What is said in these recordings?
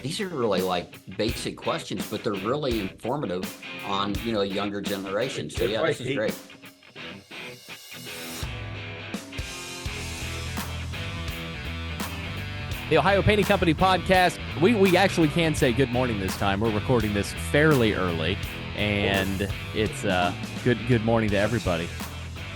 these are really like basic questions, but they're really informative on, a younger generation. So If yeah, I this is hate great. The Ohio Painting Company podcast. We actually can say good morning this time. We're recording this fairly early, and it's good morning to everybody.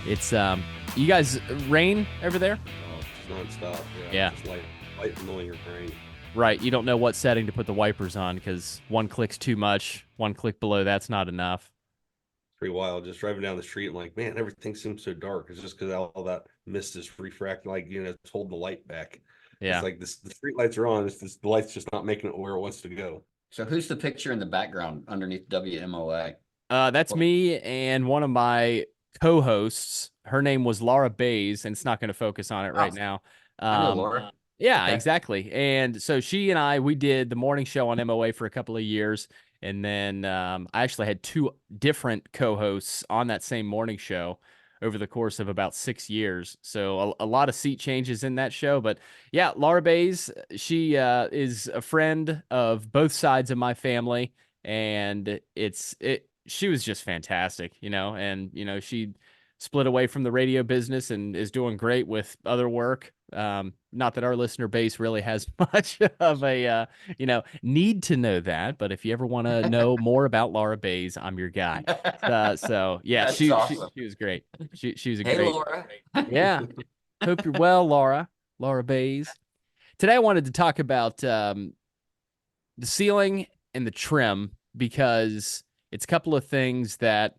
It's you guys rain over there? Oh, it's nonstop. Yeah. Just light annoying your brain. Right. You don't know what setting to put the wipers on because one click's too much. One click below that's not enough. It's pretty wild. Just driving down the street and like, man, everything seems so dark. It's just because all that mist is refracting, like it's holding the light back. Yeah. It's like the street lights are on. The light's just not making it where it wants to go. So who's the picture in the background underneath WMOA? That's me and one of my co-hosts. Her name was Laura Bays, and it's not going to focus on it right now. I know Laura. Yeah, Okay. exactly. And so she and I, we did the morning show on MOA for a couple of years. And then I actually had two different co-hosts on that same morning show over the course of about 6 years. So a lot of seat changes in that show. But yeah, Laura Bays, she is a friend of both sides of my family. And she was just fantastic, and, she split away from the radio business and is doing great with other work. Not that our listener base really has much of a, need to know that, but if you ever want to know more about Laura Bays, I'm your guy. So yeah, That's she awesome. was great. She was a Hey, great. Laura. Yeah. Hope you're well, Laura Bays. Today I wanted to talk about the ceiling and the trim because it's a couple of things that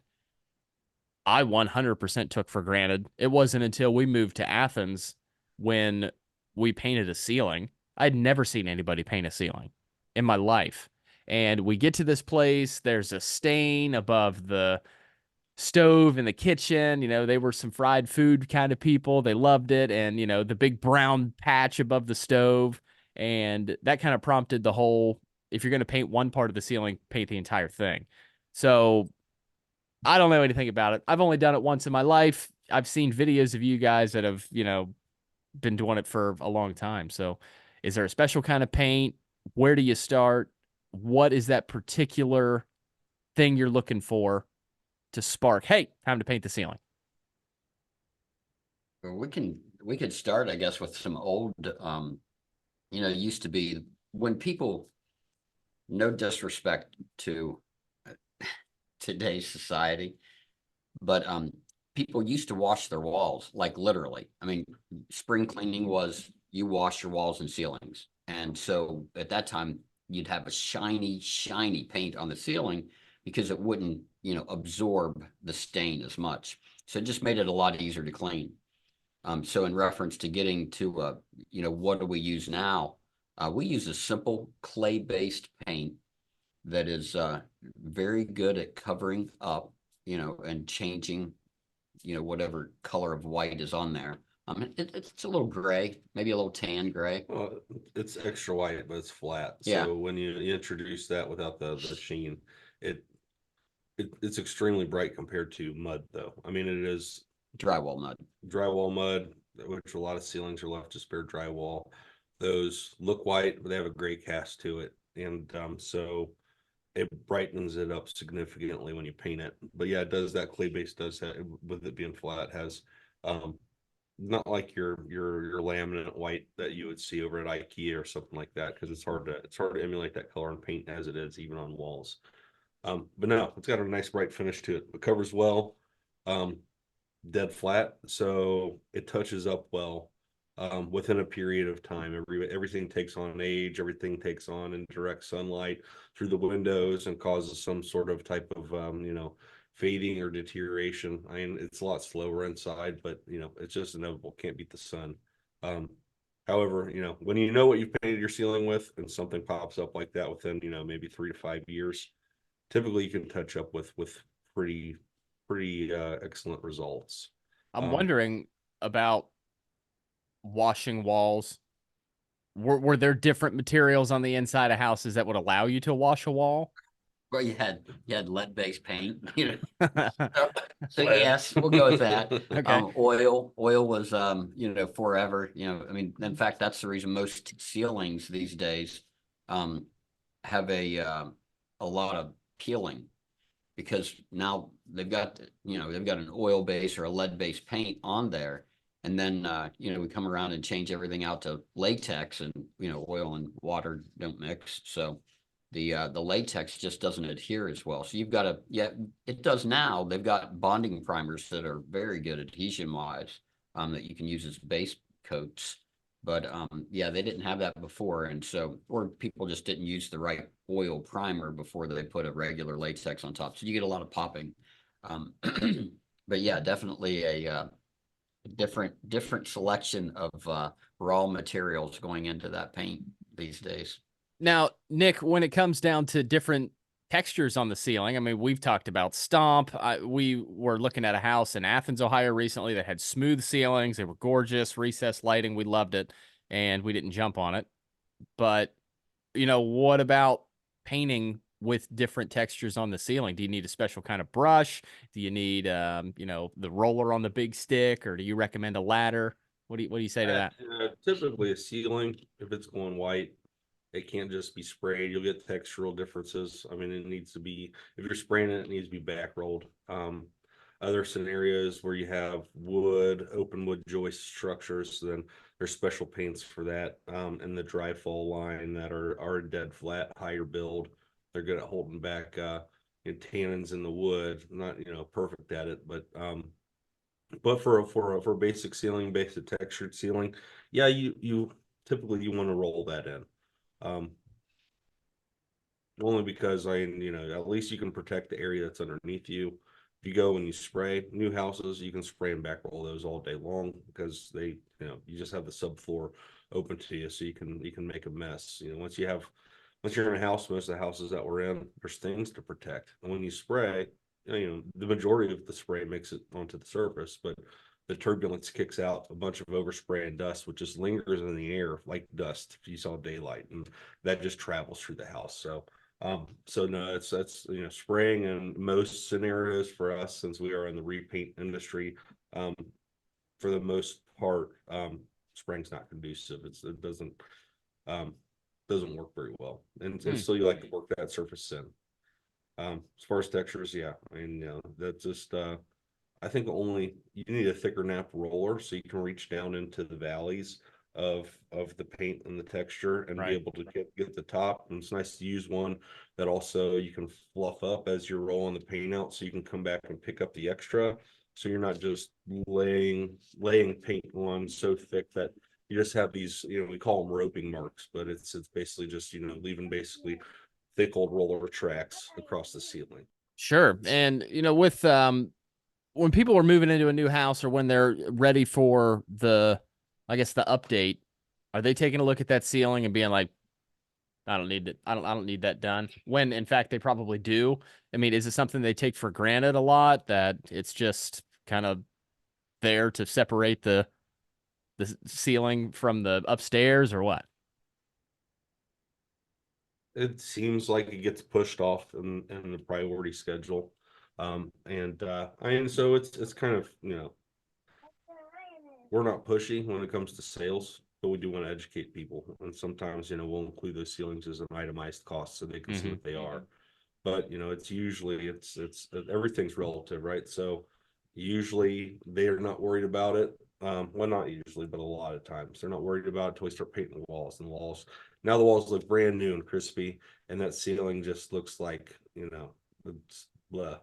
I 100% took for granted. It wasn't until we moved to Athens when we painted a ceiling. I'd never seen anybody paint a ceiling in my life. And we get to this place, there's a stain above the stove in the kitchen. They were some fried food kind of people. They loved it. And, the big brown patch above the stove. And that kind of prompted the whole, if you're going to paint one part of the ceiling, paint the entire thing. So I don't know anything about it. I've only done it once in my life. I've seen videos of you guys that have, been doing it for a long time. So is there a special kind of paint? Where do you start? What is that particular thing you're looking for to spark, hey, time to paint the ceiling? We could start, I guess, with some old, used to be when people, no disrespect to today's society, but people used to wash their walls, like literally. I mean, spring cleaning was you wash your walls and ceilings. And so at that time, you'd have a shiny paint on the ceiling because it wouldn't, absorb the stain as much. So it just made it a lot easier to clean. So in reference to getting to, what do we use now? We use a simple clay-based paint that is very good at covering up, and changing, whatever color of white is on there. It's a little gray, maybe a little tan gray. Well, it's extra white, but it's flat. Yeah. So when you introduce that without the sheen, it's extremely bright compared to mud, though. I mean, it is Drywall mud, which a lot of ceilings are left to spare drywall. Those look white, but they have a gray cast to it, and so it brightens it up significantly when you paint it. But yeah, it does. That clay base does have, with it being flat, has not like your laminate white that you would see over at IKEA or something like that, because it's hard to emulate that color and paint as it is even on walls. But no, it's got a nice bright finish to it. It covers well, dead flat, so it touches up well within a period of time. Everything takes on age, everything takes on in direct sunlight through the windows and causes some sort of type of fading or deterioration. I mean, it's a lot slower inside, but it's just inevitable. Can't beat the sun. However, when you know what you've painted your ceiling with and something pops up like that within maybe 3 to 5 years, typically you can touch up with pretty excellent results. I'm wondering about washing walls. Were there different materials on the inside of houses that would allow you to wash a wall? Well, you had lead-based paint, So yes, we'll go with that. Okay. Oil was, forever. I mean, in fact, that's the reason most ceilings these days, have a lot of peeling, because now they've got, they've got an oil base or a lead based paint on there. And then, we come around and change everything out to latex, and, oil and water don't mix. So the latex just doesn't adhere as well. So you've got to, yeah, it does now. They've got bonding primers that are very good adhesion wise, that you can use as base coats. But yeah, they didn't have that before. And so, or people just didn't use the right oil primer before they put a regular latex on top. So you get a lot of popping. But yeah, definitely a different selection of raw materials going into that paint these days. Now, Nick, when it comes down to different textures on the ceiling, I mean, we've talked about Stomp. We were looking at a house in Athens, Ohio recently that had smooth ceilings. They were gorgeous, recessed lighting. We loved it, and we didn't jump on it. But, what about painting with different textures on the ceiling? Do you need a special kind of brush? Do you need, the roller on the big stick, or do you recommend a ladder? What do you say to that? Typically a ceiling, if it's going white, it can't just be sprayed. You'll get textural differences. I mean, it needs to be, if you're spraying it, it needs to be back rolled. Other scenarios where you have wood, open wood joist structures, then there's special paints for that. And the dry fall line that are dead flat, higher build. They're good at holding back tannins in the wood. Not perfect at it, but for a basic ceiling, basic textured ceiling, yeah, you typically you want to roll that in. Only because at least you can protect the area that's underneath you. If you go and you spray new houses, you can spray and back roll those all day long, because they, you just have the subfloor open to you, so you can make a mess. Once you're in a house, most of the houses that we're in, there's things to protect. And when you spray, the majority of the spray makes it onto the surface, but the turbulence kicks out a bunch of overspray and dust, which just lingers in the air like dust if you saw daylight, and that just travels through the house. So no, that's spraying in most scenarios for us, since we are in the repaint industry. For the most part, spraying's not conducive. It doesn't work very well, and still you like to work that surface in. As far as textures, yeah, I mean, that's just I think only you need a thicker nap roller so you can reach down into the valleys of the paint and the texture, and Right. be able to get the top. And it's nice to use one that also you can fluff up as you're rolling the paint out, so you can come back and pick up the extra. So you're not just laying paint on so thick that you just have these, we call them roping marks, but it's basically just, leaving basically thick old roller tracks across the ceiling. Sure. And, with when people are moving into a new house, or when they're ready for the update, are they taking a look at that ceiling and being like, I don't need it. I don't need that done, when in fact they probably do? I mean, is it something they take for granted a lot, that it's just kind of there to separate the ceiling from the upstairs, or what? It seems like it gets pushed off in the priority schedule. And so it's kind of, we're not pushy when it comes to sales, but we do want to educate people. And sometimes, we'll include those ceilings as an itemized cost so they can see what they are. But, it's usually, it's everything's relative, right? So usually they're not worried about it. Well, not usually, but a lot of times they're not worried about it until we start painting the walls. And the walls, now the walls look brand new and crispy, and that ceiling just looks like, it's blah.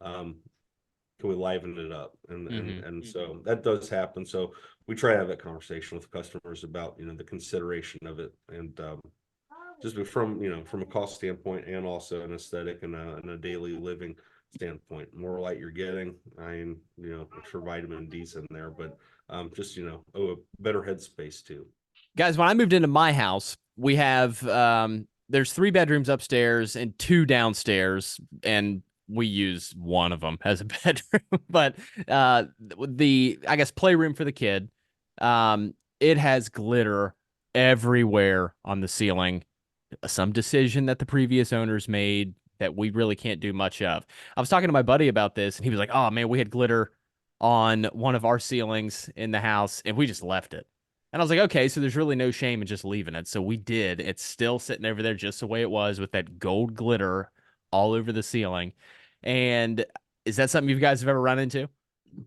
Can we liven it up? And so that does happen. So we try to have that conversation with customers about, the consideration of it, and just from a cost standpoint, and also an aesthetic and a daily living standpoint. More light you're getting, for vitamin D's in there, but just a better headspace too. Guys, when I moved into my house, we have there's 3 bedrooms upstairs and 2 downstairs, and we use one of them as a bedroom. But the playroom for the kid, it has glitter everywhere on the ceiling. Some decision that the previous owners made that we really can't do much of. I was talking to my buddy about this, and he was like, "Oh man, we had glitter on one of our ceilings in the house, and we just left it." And I was like, okay, so there's really no shame in just leaving it. So we did. It's still sitting over there just the way it was with that gold glitter all over the ceiling. And is that something you guys have ever run into?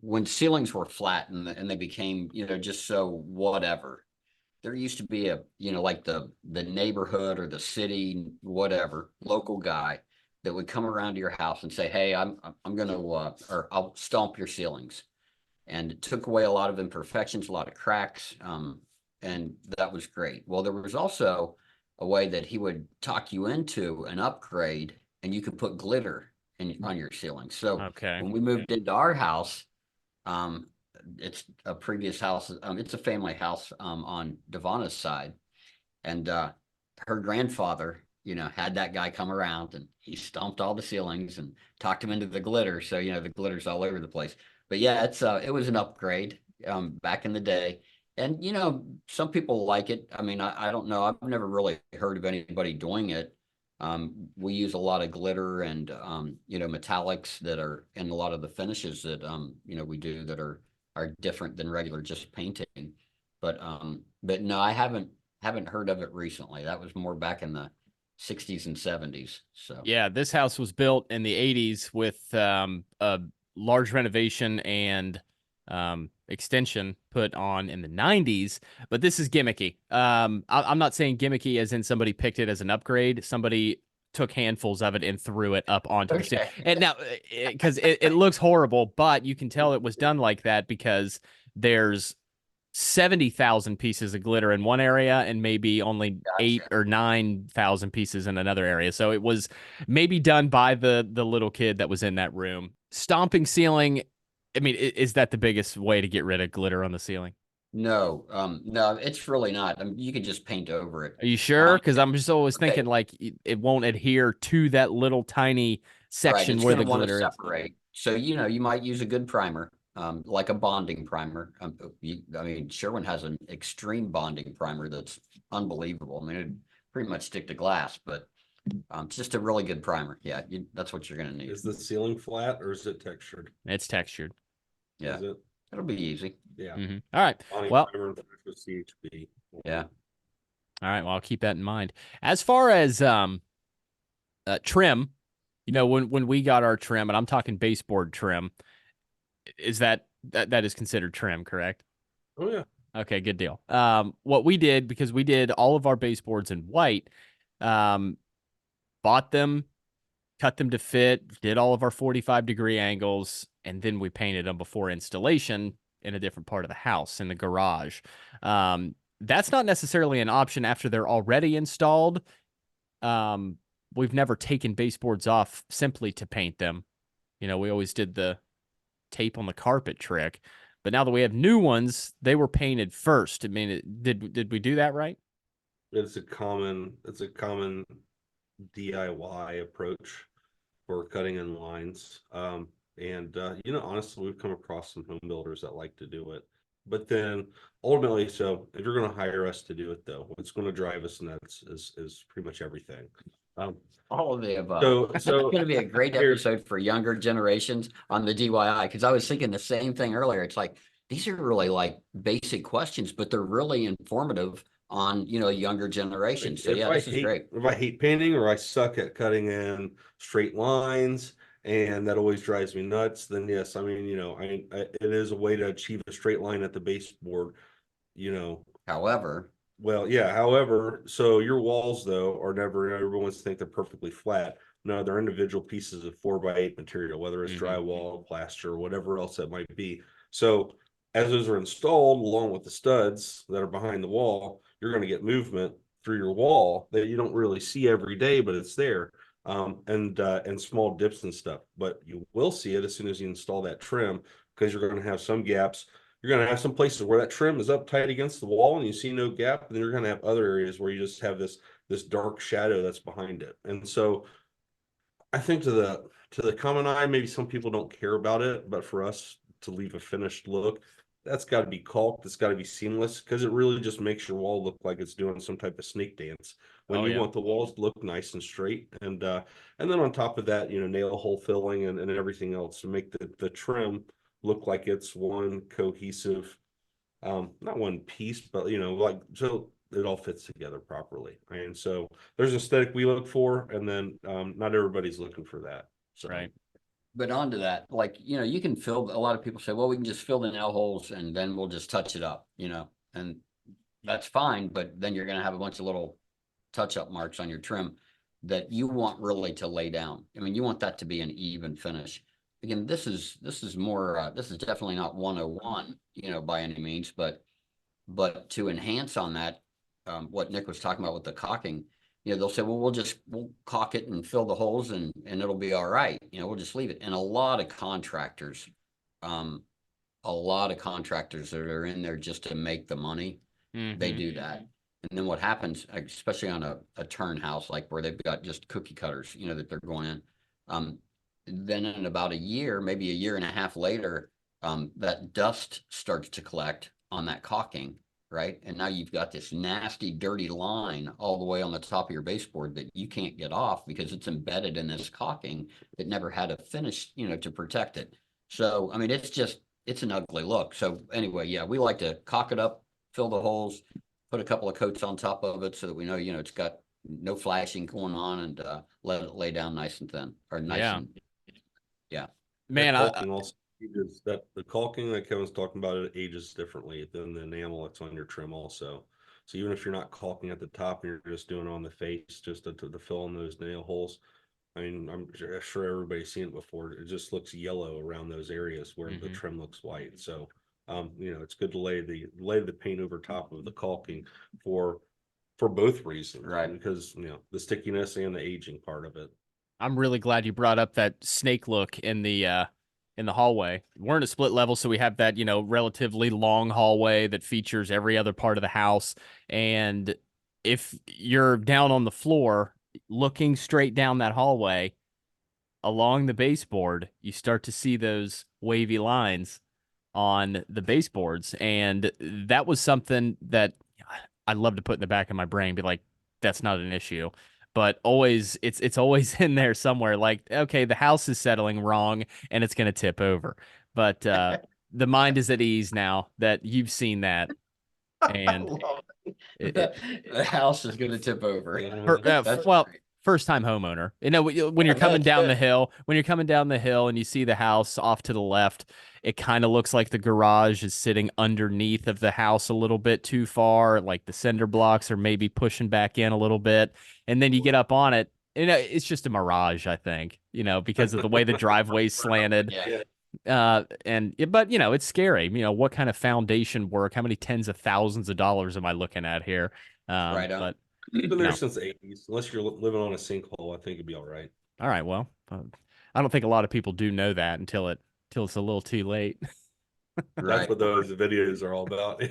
When ceilings were flat and they became, just so whatever, there used to be a, like the neighborhood or the city, whatever, local guy that would come around to your house and say, hey, I'm gonna or I'll stomp your ceilings. And it took away a lot of imperfections, a lot of cracks. And that was great. Well, there was also a way that he would talk you into an upgrade, and you could put glitter on your ceiling. So Okay. when we moved into our house, um, it's a previous house. It's a family house on Devana's side, and her grandfather, had that guy come around and he stomped all the ceilings and talked him into the glitter. So the glitter's all over the place. But yeah, it was an upgrade back in the day, and some people like it. I mean, I don't know. I've never really heard of anybody doing it. We use a lot of glitter and metallics that are in a lot of the finishes that we do that are different than regular just painting. But no, I haven't heard of it recently. That was more back in the 60s and 70s. So Yeah, this house was built in the 80s with a large renovation and extension put on in the 90s, but this is gimmicky. I'm not saying gimmicky as in somebody picked it as an upgrade. Somebody took handfuls of it and threw it up onto the ceiling. okay. And now, because it looks horrible, but you can tell it was done like that because there's 70,000 pieces of glitter in one area and maybe only Gotcha. 8 or 9,000 pieces in another area. So it was maybe done by the little kid that was in that room. Stomping ceiling, I mean, is that the biggest way to get rid of glitter on the ceiling? No, no, it's really not. You could just paint over it. Are you sure? Um, Because I'm just always okay, thinking like it won't adhere to that little tiny right. section It's where going to the want to glitter is. separate. So, you might use a good primer, like a bonding primer. I mean, Sherwin has an extreme bonding primer that's unbelievable. I mean, it pretty much stick to glass, but just a really good primer. Yeah, that's what you're going to need. Is the ceiling flat or is it textured? It's textured. Yeah, Is it? it'll be easy. Yeah. All right. Bonding Well, primer and finish with CHP. Yeah. all right. Well, I'll keep that in mind. As far as trim, when we got our trim, and I'm talking baseboard trim, is that is considered trim, correct? Oh yeah. Okay, good deal. What we did, because we did all of our baseboards in white, bought them, cut them to fit, did all of our 45-degree angles, and then we painted them before installation in a different part of the house in the garage. That's not necessarily an option after they're already installed. We've never taken baseboards off simply to paint them. We always did the tape on the carpet trick. But now that we have new ones, they were painted first. I mean, did we do that right? It's a common DIY approach for cutting in lines. Honestly, we've come across some home builders that like to do it. But then ultimately, so if you're going to hire us to do it, though, what's going to drive us nuts is pretty much everything. All of the above. So It's going to be a great here- episode for younger generations on the DIY, because I was thinking the same thing earlier. It's like, these are really like basic questions, but they're really informative on, younger generations. So if yeah, I this is hate, great. if I hate painting or I suck at cutting in straight lines, and that always drives me nuts, then yes, I mean, it is a way to achieve a straight line at the baseboard, However, Well, yeah, however, so your walls though are never, everyone wants to think they're perfectly flat. No, they're individual pieces of 4x8 material, whether it's Mhm. drywall, plaster, or whatever else it might be. So as those are installed along with the studs that are behind the wall, you're going to get movement through your wall that you don't really see every day, but it's there. And small dips and stuff. But you will see it as soon as you install that trim, because you're going to have some gaps. You're going to have some places where that trim is up tight against the wall and you see no gap, and then you're going to have other areas where you just have this dark shadow that's behind it. And so I think to the common eye, maybe some people don't care about it, but for us to leave a finished look, that's got to be caulked. It's got to be seamless, because it really just makes your wall look like it's doing some type of snake dance when Oh, you yeah. want the walls to look nice and straight. And then on top of that, nail hole filling and everything else to make the trim look like it's one cohesive not one piece, but like, so it all fits together properly. And so there's aesthetic we look for, and then not everybody's looking for that. So Right. But onto that, like, you can fill, a lot of people say, well, we can just fill the nail holes and then we'll just touch it up, and that's fine, but then you're gonna have a bunch of little touch-up marks on your trim that you want really to lay down. I mean, you want that to be an even finish. Again, this is more, this is definitely not 101, by any means, but to enhance on that, what Nick was talking about with the caulking, they'll say, well, we'll caulk it and fill the holes and it'll be all right. We'll just leave it. And a lot of contractors that are in there just to make the money, they do that. And then what happens, especially on a turn house, like where they've got just cookie cutters, that they're going in. Then in about a year, maybe a year and a half later, that dust starts to collect on that caulking, right? And now you've got this nasty, dirty line all the way on the top of your baseboard that you can't get off because it's embedded in this caulking that never had a finish, to protect it. So, I mean, it's an ugly look. So anyway, yeah, we like to caulk it up, fill the holes, put a couple of coats on top of it so that we know, it's got no flashing going on, and let it lay down nice and thin, or nice. Yeah. And yeah. Man, that caulking also ages, that the caulking that Kevin's talking about, it ages differently than the enamel that's on your trim also. So even if you're not caulking at the top and you're just doing it on the face, just to fill in those nail holes, I mean, I'm sure everybody's seen it before. It just looks yellow around those areas where the trim looks white. So, it's good to lay the paint over top of the caulking for both reasons, Right? Because the stickiness and the aging part of it. I'm really glad you brought up that snake look in the hallway. We're in a split level, so we have that, relatively long hallway that features every other part of the house. And if you're down on the floor looking straight down that hallway along the baseboard, you start to see those wavy lines on the baseboards. And that was something that I'd love to put in the back of my brain, be like, that's not an issue. But always, it's always in there somewhere. Like, okay, the house is settling wrong and it's going to tip over. But the mind is at ease now that you've seen that. And the house is going to tip over. well, first time homeowner, when you're coming down the hill, and you see the house off to the left, it kind of looks like the garage is sitting underneath of the house a little bit too far. Like the cinder blocks are maybe pushing back in a little bit. And then you get up on it, it's just a mirage, I think, because of the way the driveway's slanted. Yeah. But it's scary. What kind of foundation work, how many tens of thousands of dollars am I looking at here? Right on. But Been there since the 80s. Unless you're living on a sinkhole, I think it'd be all right. all right, well, I don't think a lot of people do know that until it's a little too late. Right. That's what those videos are all about.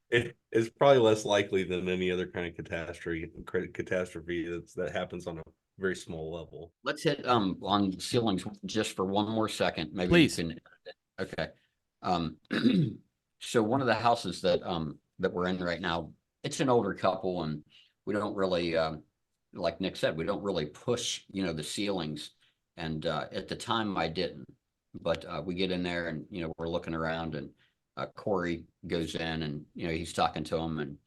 It's probably less likely than any other kind of catastrophe that happens on a very small level. Let's hit on ceilings just for one more second. Maybe Please. you can. Okay. So one of the houses that we're in right now, it's an older couple, and we don't really, like Nick said, we don't really push, the ceilings. And at the time I didn't, but we get in there and, we're looking around, and Corey goes in and, he's talking to them, and,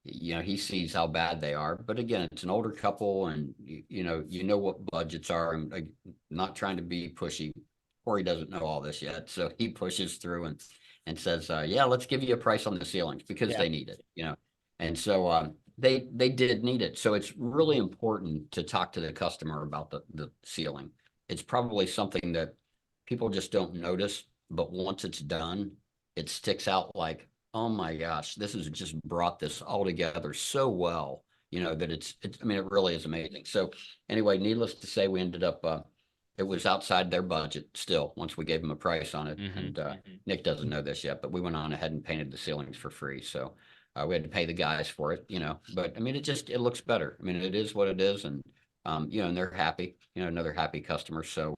he sees how bad they are. But again, it's an older couple, and, what budgets are. I'm not trying to be pushy. Corey doesn't know all this yet. So he pushes through and says, yeah, let's give you a price on the ceilings because they need it, And so they did need it. So it's really important to talk to the customer about the ceiling. It's probably something that people just don't notice, but once it's done, it sticks out like, oh my gosh, this has just brought this all together so well, that it's, I mean, it really is amazing. So anyway, needless to say, we ended up, it was outside their budget still, once we gave them a price on it. And Nick doesn't know this yet, but we went on ahead and painted the ceilings for free. So we had to pay the guys for it, but I mean, it looks better. I mean, it is what it is. And, and they're happy, another happy customer. So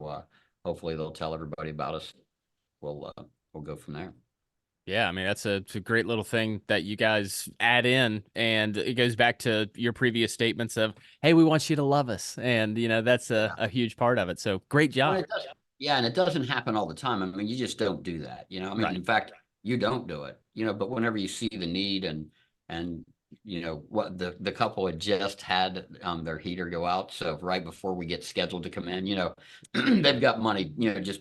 hopefully they'll tell everybody about us. We'll go from there. Yeah, I mean, it's a great little thing that you guys add in, and it goes back to your previous statements of, hey, we want you to love us. And, that's a huge part of it. So great job. And it doesn't happen all the time. I mean, you just don't do that. I mean, Right. In fact, you don't do it, but whenever you see the need and, what the couple had just had, their heater go out. So right before we get scheduled to come in, they've got money, just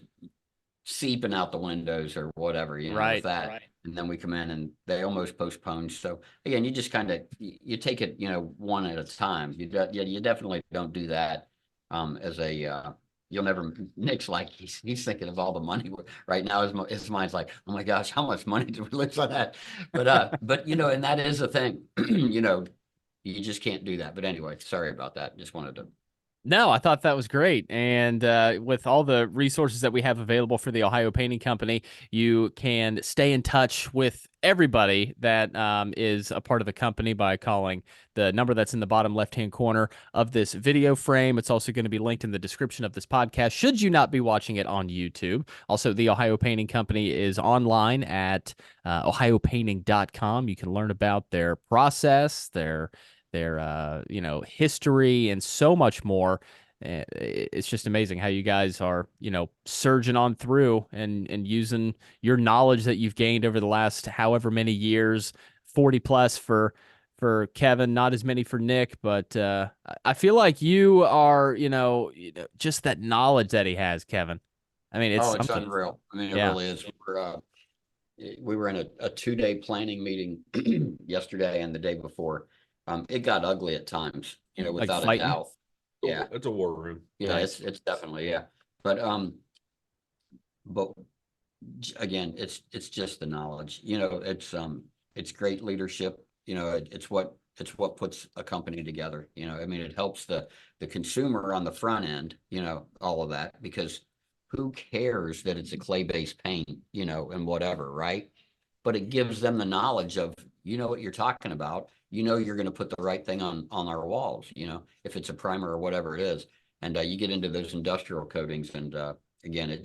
seeping out the windows or whatever, with Right. that. And then we come in and they almost postponed. So again, you just kind of, you take it, one at a time. You definitely don't do that, as a, you'll never, Nick's like, he's thinking of all the money right now. His mind's like, oh my gosh, how much money did we lose on that? But, and that is a thing, you just can't do that. But anyway, sorry about that. Just wanted to. No, I thought that was great. And with all the resources that we have available for the Ohio Painting Company, you can stay in touch with everybody that is a part of the company by calling the number that's in the bottom left-hand corner of this video frame. It's also going to be linked in the description of this podcast, should you not be watching it on YouTube. Also, the Ohio Painting Company is online at ohiopainting.com. You can learn about their process, their history, and so much more. It's just amazing how you guys are, surging on through and using your knowledge that you've gained over the last however many years, 40 plus for Kevin, not as many for Nick, but I feel like you are, just that knowledge that he has, Kevin. I mean, it's unreal. I mean, it Yeah. really is. We were in a 2-day planning meeting yesterday and the day before. It got ugly at times, Like without a fighting? doubt. Yeah. It's a war room. Yeah, Nice. it's definitely, yeah. But again, it's just the knowledge, it's great leadership, it's what puts a company together, I mean, it helps the consumer on the front end, all of that, because who cares that it's a clay-based paint, and whatever, right? But it gives them the knowledge of, what you're talking about, you're going to put the right thing on our walls, if it's a primer or whatever it is. And you get into those industrial coatings and again,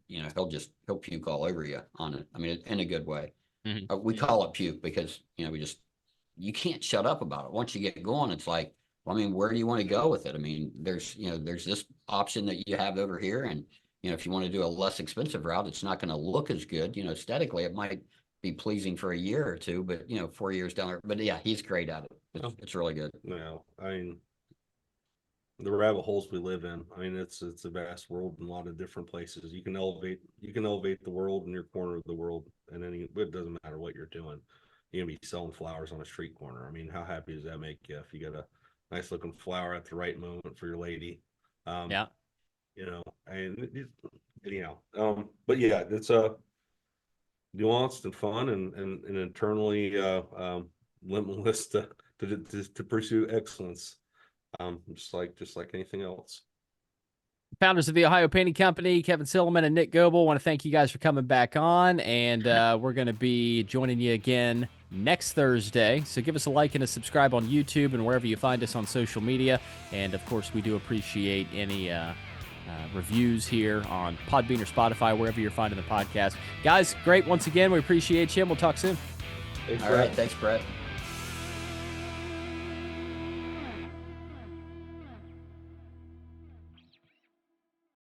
he'll puke all over you on it. I mean, in a good way. Mhm. We call it puke because, you can't shut up about it. Once you get going, it's like, well, I mean, where do you want to go with it? I mean, there's this option that you have over here. And, if you want to do a less expensive route, it's not going to look as good, aesthetically, it might be pleasing for a year or two, but 4 years down there, but yeah, he's great at it. It's really good. No, I mean, the rabbit holes we live in. I mean, it's a vast world in a lot of different places. You can elevate the world in your corner of the world, and it doesn't matter what you're doing. You can be selling flowers on a street corner. I mean, how happy does that make you if you get a nice looking flower at the right moment for your lady? Yeah. But yeah, it's nuanced and fun and internally limitless to pursue excellence. Just like anything else. Founders of the Ohio Painting Company, Kevin Silliman and Nick Goebel, want to thank you guys for coming back on, and we're going to be joining you again next Thursday. So give us a like and a subscribe on YouTube and wherever you find us on social media. And of course, we do appreciate any reviews here on Podbean or Spotify, wherever you're finding the podcast. Guys, great. Once again, we appreciate you, and we'll talk soon. Thanks, All Brett. right. Thanks, Brett.